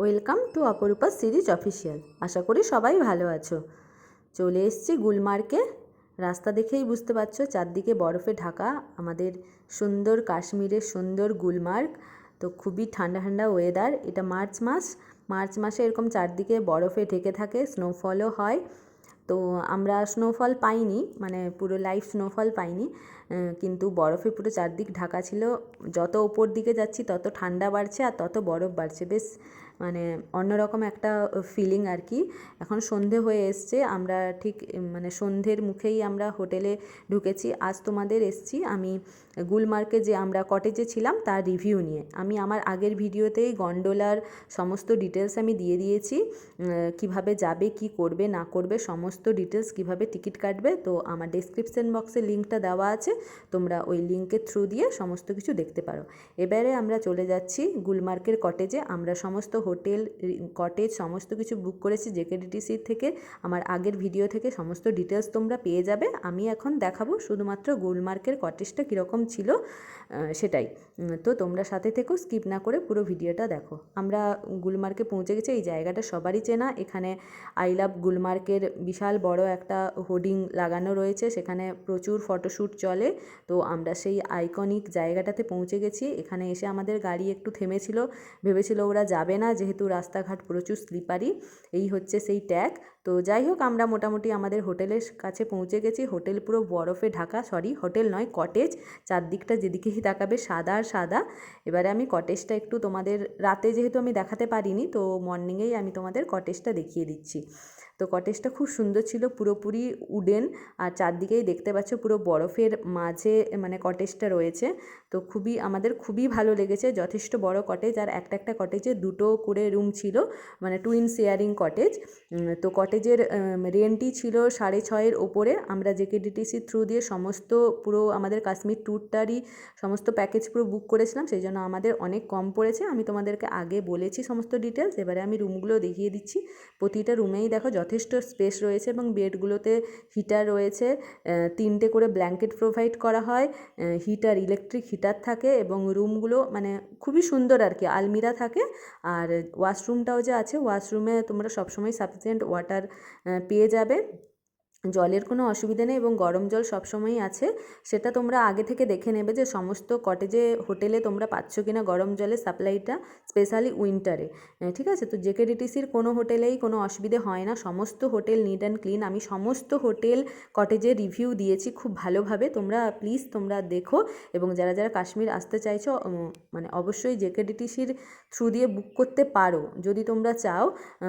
Welcome to অপরূপা series official. আশা করি সবাই ভালো আছো। চলে এসেছি গুলমার্গে। রাস্তা দেখেই বুঝতে পারছো চারদিকে বরফে ঢাকা আমাদের সুন্দর কাশ্মীরের সুন্দর গুলমার্গ। তো খুবই ঠান্ডা ঠান্ডা ওয়েদার। এটা মার্চ মাসে এরকম চারদিকে বরফে ঢেকে থাকে, স্নোফলও হয়। তো আমরা স্নোফল পাইনি, মানে পুরো লাইভ স্নোফল পাইনি, কিন্তু বরফে পুরো চারদিক ঢাকা ছিল। যত ওপর দিকে যাচ্ছি তত ঠান্ডা বাড়ছে আর তত বরফ বাড়ছে। বেশ মানে অন্যরকম একটা ফিলিং আর কি। এখন সন্ধে হয়ে এসছে, আমরা ঠিক মানে সন্ধ্যের মুখেই আমরা হোটেলে ঢুকেছি। আজ তোমাদের এসছি আমি গুলমার্গে যে আমরা কটেজে ছিলাম তার রিভিউ নিয়ে। আমি আমার আগের ভিডিওতেই গন্ডোলার সমস্ত ডিটেলস আমি দিয়ে দিয়েছি, কিভাবে যাবে, কি করবে না করবে সমস্ত ডিটেলস, কিভাবে টিকিট কাটবে। তো আমার ডেসক্রিপশন বক্সে লিঙ্কটা দেওয়া আছে, তোমরা ওই লিঙ্কের থ্রু দিয়ে সমস্ত কিছু দেখতে পারো। এবারে আমরা চলে যাচ্ছি গুলমার্গের কটেজে। আমরা সমস্ত হোটেল, কটেজ সমস্ত কিছু বুক করেছি জেকেডিটিসির থেকে। আমার আগের ভিডিও থেকে সমস্ত ডিটেলস তোমরা পেয়ে যাবে। আমি এখন দেখাবো শুধুমাত্র গুলমার্গের কটেজটা কীরকম ছিল সেটাই। তো তোমরা সাথে থেকেও স্কিপ না করে পুরো ভিডিওটা দেখো। আমরা গুলমার্গে পৌঁছে গেছি। এই জায়গাটা সবারই চেনা। এখানে আই লাভ গুলমার্গের বিশাল বড় একটা হোর্ডিং লাগানো রয়েছে, সেখানে প্রচুর ফটোশ্যুট চলে। তো আমরা সেই আইকনিক জায়গাটাতে পৌঁছে গেছি। এখানে এসে আমাদের গাড়ি একটু থেমেছিল, ভেবেছিল ওরা যাবে না যেহেতু রাস্তাঘাট প্রচুর স্লিপারি। এই হচ্ছে সেই ট্যাগ। তো যাই হোক, আমরা মোটামুটি আমাদের হোটেলের কাছে পৌঁছে গেছি। হোটেল পুরো বরফে ঢাকা, সরি হোটেল নয় কটেজ। চারদিকটা যেদিকেই তাকাবে সাদা আর সাদা। এবারে আমি কটেজটা একটু তোমাদের, রাতে যেহেতু আমি দেখাতে পারিনি তো মর্নিংয়েই আমি তোমাদের কটেজটা দেখিয়ে দিচ্ছি। তো কটেজটা খুব সুন্দর ছিল, পুরোপুরি উডেন, আর চারদিকেই দেখতে পাচ্ছ পুরো বরফের মাঝে মানে কটেজটা রয়েছে। তো আমাদের খুবই ভালো লেগেছে। যথেষ্ট বড় কটেজ, আর একটা কটেজে দুটো করে রুম ছিল, মানে টুইন শেয়ারিং কটেজ। তো কটেজের রেন্টই ছিল 6,500-এর ওপরে। আমরা জেকেডিটিসির থ্রু দিয়ে সমস্ত পুরো আমাদের কাশ্মীর ট্যুরটারই সমস্ত প্যাকেজ পুরো বুক করেছিলাম, সেই জন্য আমাদের অনেক কম পড়েছে। আমি তোমাদেরকে আগে বলেছি সমস্ত ডিটেলস। এবারে আমি রুমগুলো দেখিয়ে দিচ্ছি। প্রতিটা রুমেই দেখো যথেষ্ট স্পেস রয়েছে এবং বেডগুলোতে হিটার রয়েছে। 3টে করে ব্ল্যাঙ্কেট প্রোভাইড করা হয়, হিটার, ইলেকট্রিক হিটার থাকে, এবং রুমগুলো মানে খুবই সুন্দর আর কি। আলমিরা থাকে। আর ওয়াশরুমটাও যে আছে, ওয়াশরুমে তোমরা সবসময় সাফিসিয়েন্ট ওয়াটার পেয়ে যাবে, জলের কোনো অসুবিধা নেই, এবং গরম জল সবসময়ই আছে। সেটা তোমরা আগে থেকে দেখে নেবে যে সমস্ত কটেজে হোটেলে তোমরা পাচ্ছ কিনা গরম জলের সাপ্লাইটা, স্পেশালি উইন্টারে। ঠিক আছে, তো জেকেডিটিসির কোনো হোটেলেই কোনো অসুবিধে হয় না। সমস্ত হোটেল নিট অ্যান্ড ক্লিন। আমি সমস্ত হোটেল কটেজের রিভিউ দিয়েছি খুব ভালোভাবে। তোমরা প্লিজ তোমরা দেখো, এবং যারা যারা কাশ্মীর আসতে চাইছো মানে অবশ্যই জেকেডিটিসির থ্রু দিয়ে বুক করতে পারো যদি তোমরা চাও।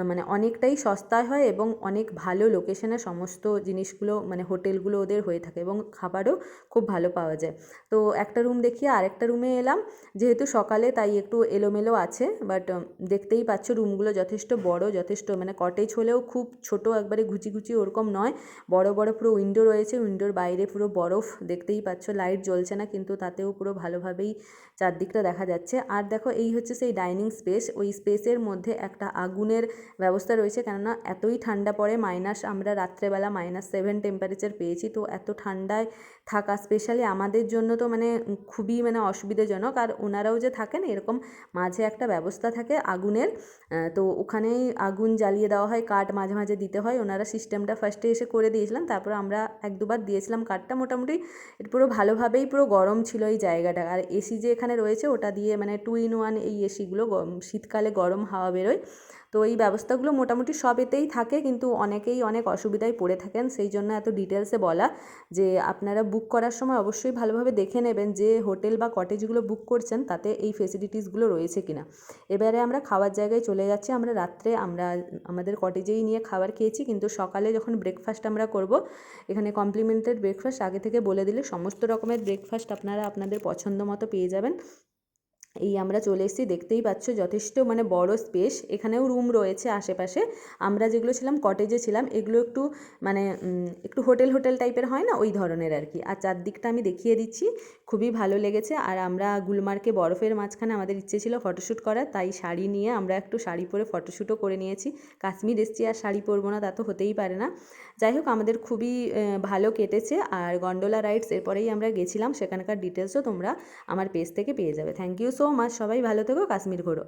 মানে অনেকটাই সস্তায় হয় এবং অনেক ভালো লোকেশনে সমস্ত জিনিসগুলো মানে হোটেলগুলো ওদের হয়ে থাকে, এবং খাবারও খুব ভালো পাওয়া যায়। তো একটা রুম দেখিয়ে আরেকটা রুমে এলাম। যেহেতু সকালে তাই একটু এলোমেলো আছে, বাট দেখতেই পাচ্ছ রুমগুলো যথেষ্ট বড়, যথেষ্ট মানে কটেজ হলেও খুব ছোট, একবারে ঘুচি ওরকম নয়। বড় বড় পুরো উইন্ডো রয়েছে, উইন্ডোর বাইরে পুরো বরফ দেখতেই পাচ্ছ। লাইট জ্বলছে না, কিন্তু তাতেও পুরো ভালোভাবেই চারদিকটা দেখা যাচ্ছে। আর দেখো এই হচ্ছে সেই ডাইনিং স্পেস। ওই স্পেসের মধ্যে একটা আগুনের ব্যবস্থা রয়েছে, কেননা এতই ঠান্ডা পড়ে। আমরা রাত্রেবেলা -7 টেম্পারেচার পেয়েছি। তো এত ঠান্ডায় থাকা স্পেশালি আমাদের জন্য তো মানে খুবই মানে অসুবিধাজনক। আর ওনারাও যে থাকেন এরকম মাঝে একটা ব্যবস্থা থাকে আগুনের, তো ওখানেই আগুন জ্বালিয়ে দেওয়া হয়, কাঠ মাঝে মাঝে দিতে হয়। ওনারা সিস্টেমটা ফার্স্টে এসে করে দিয়েছিলেন, তারপর আমরা 1-2 বার দিয়েছিলাম কাঠটা। মোটামুটি পুরো ভালোভাবেই পুরো গরম ছিল এই জায়গাটা। আর এসি যে এখানে রয়েছে ওটা দিয়ে মানে 2-in-1 এই এসিগুলো, শীতকালে গরম হাওয়া বেরোয়। তো এই ব্যবস্থাগুলো মোটামুটি সব এতেই থাকে, কিন্তু অনেকেই অনেক অসুবিধায় পড়ে থাকেন। সেই জন্য এত ডিটেলসে বলা যে আপনারা বুক করার সময় অবশ্যই ভালোভাবে দেখে নেবেন যে হোটেল বা কটেজগুলো বুক করছেন তাতে এই ফেসিলিটিসগুলো রয়েছে কিনা। এবারে আমরা খাওয়ার জায়গায় চলে যাচ্ছি। রাত্রে আমাদের কটেজেই নিয়ে খাবার খেয়েছি, কিন্তু সকালে যখন ব্রেকফাস্ট আমরা করব, এখানে কমপ্লিমেন্টেড ব্রেকফাস্ট আগে থেকে বলে দিলে সমস্ত রকমের ব্রেকফাস্ট আপনারা আপনাদের পছন্দ মতো পেয়ে যাবেন। এই আমরা চলে এসেছি, দেখতেই পাচ্ছ যথেষ্ট মানে বড় স্পেস। এখানেও রুম রয়েছে আশেপাশে। আমরা যেগুলো ছিলাম কটেজে ছিলাম, এগুলো একটু মানে একটু হোটেল টাইপের হয় না, ওই ধরনের আর কি। আর চারদিকটা আমি দেখিয়ে দিচ্ছি, খুবই ভালো লেগেছে। আর আমরা গুলমার্গে বরফের মাঝখানে আমাদের ইচ্ছে ছিল ফটোশ্যুট করার, তাই শাড়ি নিয়ে আমরা একটু শাড়ি পরে ফটোশ্যুটও করে নিয়েছি। কাশ্মীর এসেছি আর শাড়ি পরবো না, তা তো হতেই পারে না। যাই হোক, আমাদের খুবই ভালো কেটেছে। আর গন্ডোলা রাইডস এরপরেই আমরা গেছিলাম, সেখানকার ডিটেলসও তোমরা আমার পেজ থেকে পেয়ে যাবে। Thank you so much. সবাই ভালো থেকো, কাশ্মীর ঘোরো।